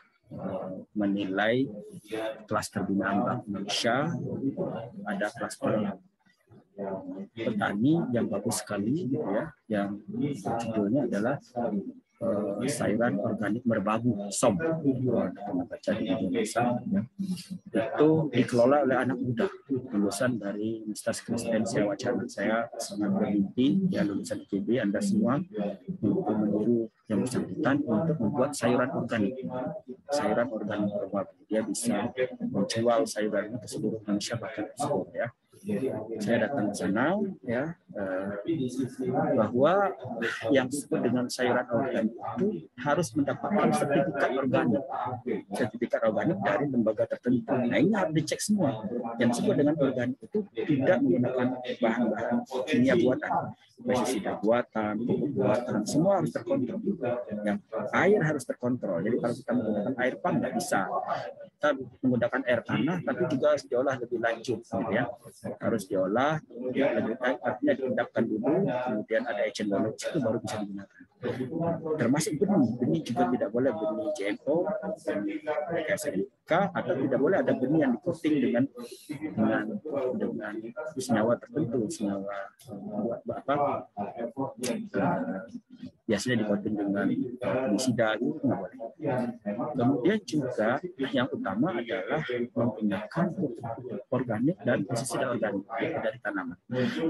menilai klaster binaan Bank Indonesia, ada klaster petani yang bagus sekali gitu ya, yang judulnya adalah sayuran organik merbabu SOM, pernah baca di Indonesia ya. Itu dikelola oleh anak muda lulusan dari Universitas Kristen Wacana. Saya sangat bermimpi ya, lulusan ITB Anda semua untuk meniru yang bersangkutan untuk membuat sayuran organik merbabu. Dia bisa menjual sayurannya ke seluruh Indonesia, bahkan ekspor ya. Saya datang ke sana ya, bahwa yang disebut dengan sayuran organik itu harus mendapatkan sertifikat organik dari lembaga tertentu. Nah, ini harus dicek semua. Yang disebut dengan organik itu tidak menggunakan bahan-bahan kimia buatan, pestisida buatan, pupuk buatan, semua harus terkontrol. Yang air harus terkontrol. Jadi kalau kita menggunakan air pump nggak bisa. Kita menggunakan air tanah, tapi juga harus diolah lebih lanjut, gitu ya. Harus diolah, artinya diendapkan dulu, kemudian ada agent biologis, itu baru bisa digunakan. Termasuk benih juga tidak boleh benih GMO, benih SNK, atau tidak boleh ada benih yang di-coating dengan senyawa tertentu, senyawa biasanya di-coating dengan pestisida itu nggak boleh. Kemudian juga yang utama adalah menggunakan pupuk organik dan pestisida organik dari tanaman.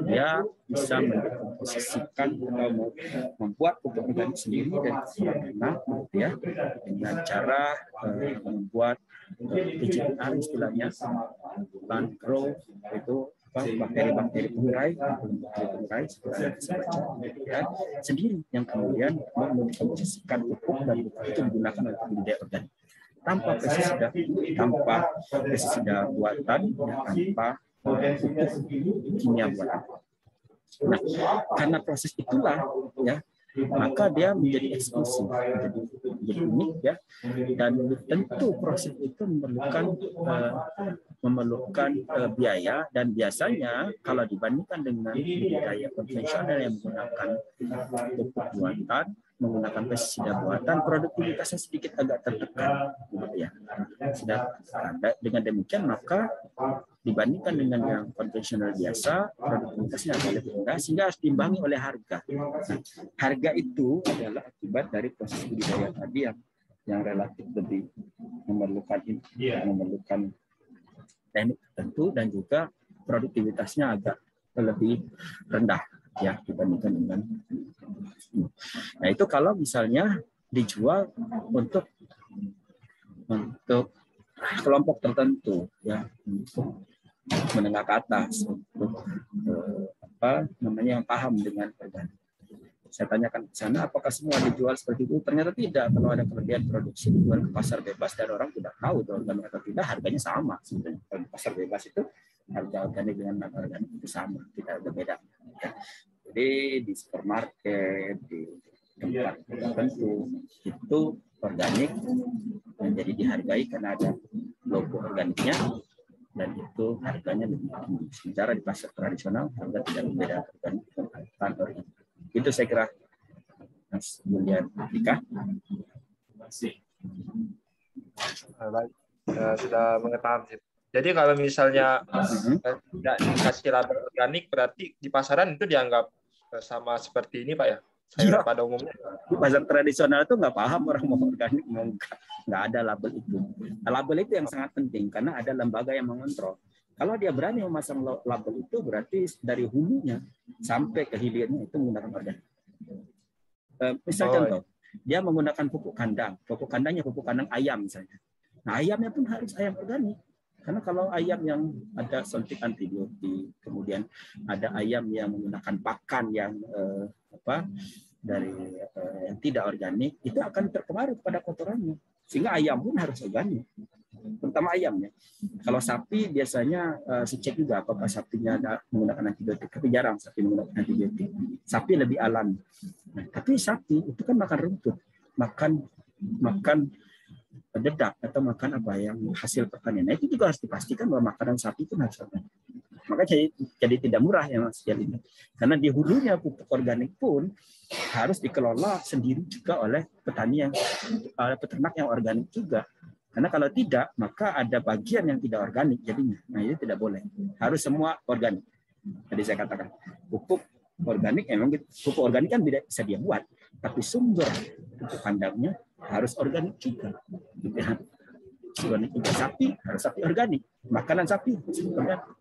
Dia bisa mendiskusikan atau membuat pupuk organik sendiri dari tanah, ya, dengan cara membuat PGR istilahnya, plant grow, itu bakteri-bakteri pengurai ya, sendiri yang kemudian memposisikan pupuk dan pupuk itu digunakan untuk budidaya organik tanpa pestisida buatan, tanpa pupuk kimia buatan. Nah, karena proses itulah ya, maka dia menjadi eksklusif, menjadi unik ya, dan tentu proses itu memerlukan biaya, dan biasanya kalau dibandingkan dengan budidaya konvensional yang menggunakan pupuk buatan, menggunakan pestisida buatan, produktivitasnya sedikit agak tertekan, gitu ya. Dengan demikian maka dibandingkan dengan yang konvensional biasa, produktivitasnya agak lebih rendah, sehingga harus diimbangi oleh harga. Nah, harga itu adalah akibat dari proses budidaya tadi yang relatif lebih memerlukan teknik tertentu, dan juga produktivitasnya agak lebih rendah ya dibandingkan dengan. Nah, itu kalau misalnya dijual untuk kelompok tertentu ya, untuk menengah ke atas, untuk yang paham dengan organik. Saya tanyakan ke sana, apakah semua dijual seperti itu? Ternyata tidak. Kalau ada kelebihan produksi dijual ke pasar bebas dan orang tidak tahu itu organik atau tidak, harganya sama sebenarnya. Kalau di pasar bebas itu harga organik dengan non-organik itu sama, tidak ada beda. Ya. Jadi di supermarket, di tempat tertentu itu organik menjadi dihargai karena ada logo organiknya, dan itu harganya lebih tinggi. Sementara di pasar tradisional harga tidak berbeda organik dengan organik. Itu saya kira, Mas Julian Hika. Baik, sudah mengetahui. Jadi kalau misalnya tidak dikasih label organik, berarti di pasaran itu dianggap sama seperti ini, Pak ya? Sayuran pada umumnya. Di pasar tradisional itu nggak paham orang mau organik, mau nggak ada label itu. Nah, label itu yang sangat penting karena ada lembaga yang mengontrol. Kalau dia berani memasang label itu, berarti dari hulunya sampai ke hilirnya itu menggunakan organik. Misal contoh, dia menggunakan pupuk kandang. Pupuk kandangnya pupuk kandang ayam misalnya. Nah, ayamnya pun harus ayam organik. Karena kalau ayam yang ada suntik antibiotik, kemudian ada ayam yang menggunakan pakan yang yang tidak organik, itu akan terpengaruh pada kotorannya. Sehingga ayam pun harus organik, terutama ayamnya. Kalau sapi biasanya cek juga apakah sapinya ada menggunakan antibiotik, tapi jarang sapi menggunakan antibiotik. Sapi lebih alami. Nah, tapi sapi itu kan makan rumput, makan dedak atau makan apa yang hasil pertanian. Nah, itu juga harus dipastikan bahwa makanan sapi itu harus organik. Maka jadi tidak murah ya Mas Jalin. Karena di hulunya pupuk organik pun harus dikelola sendiri juga oleh petani peternak yang organik juga. Karena kalau tidak, maka ada bagian yang tidak organik jadinya. Nah, itu tidak boleh. Harus semua organik. Tadi saya katakan pupuk organik memang pupuk organik kan bisa dia buat, tapi sumber pupuk kandangnya harus organik juga. Organik juga. Sapi harus sapi organik. Makanan sapi,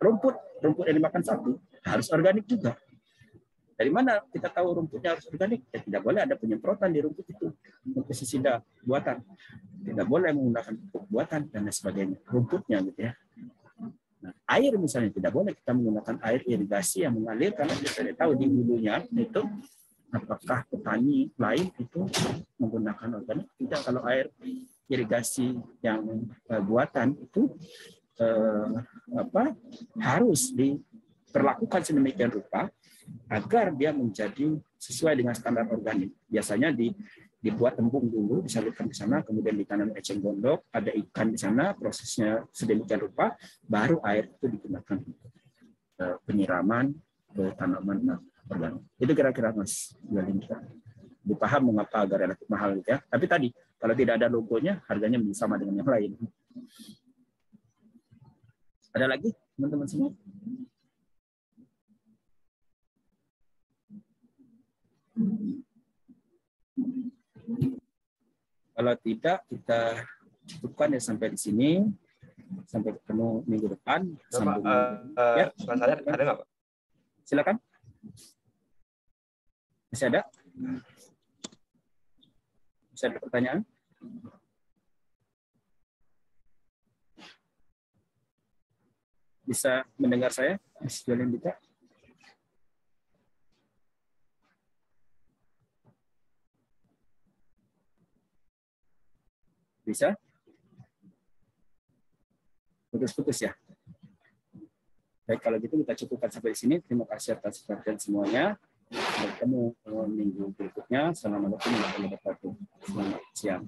rumput yang dimakan sapi harus organik juga. Dari mana kita tahu rumputnya harus organik? Ya, tidak boleh ada penyemprotan di rumput itu, pestisida buatan. Tidak boleh menggunakan pupuk buatan dan lain sebagainya. Rumputnya gitu ya. Nah, air misalnya tidak boleh kita menggunakan air irigasi yang mengalir karena kita tidak tahu di hulunya itu apakah petani lain itu menggunakan organik. Tidak, kalau air irigasi yang buatan itu harus diperlakukan sedemikian rupa agar dia menjadi sesuai dengan standar organik. Biasanya dibuat embung dulu, disalurkan ke sana, kemudian ditanam eceng gondok, ada ikan di sana, prosesnya sedemikian rupa, baru air itu digunakan penyiraman ke tanaman organik. Itu kira-kira Mas Galin. Dipaham mengapa agak relatif mahal gitu ya. Tapi tadi kalau tidak ada logonya, harganya sama dengan yang lain. Ada lagi teman-teman semua? Kalau tidak, kita cukupkan ya sampai di sini. Sampai ketemu minggu depan. Sambung. Ya, saya ada nggak Pak? Silakan. Masih ada? Masih ada pertanyaan? Bisa mendengar saya? Mas Jolin bisa? Bisa? Putus-putus ya? Baik, kalau gitu kita cukupkan sampai di sini. Terima kasih atas perhatian semuanya. Bertemu minggu berikutnya. Assalamualaikum warahmatullahi wabarakatuh. Selamat siang.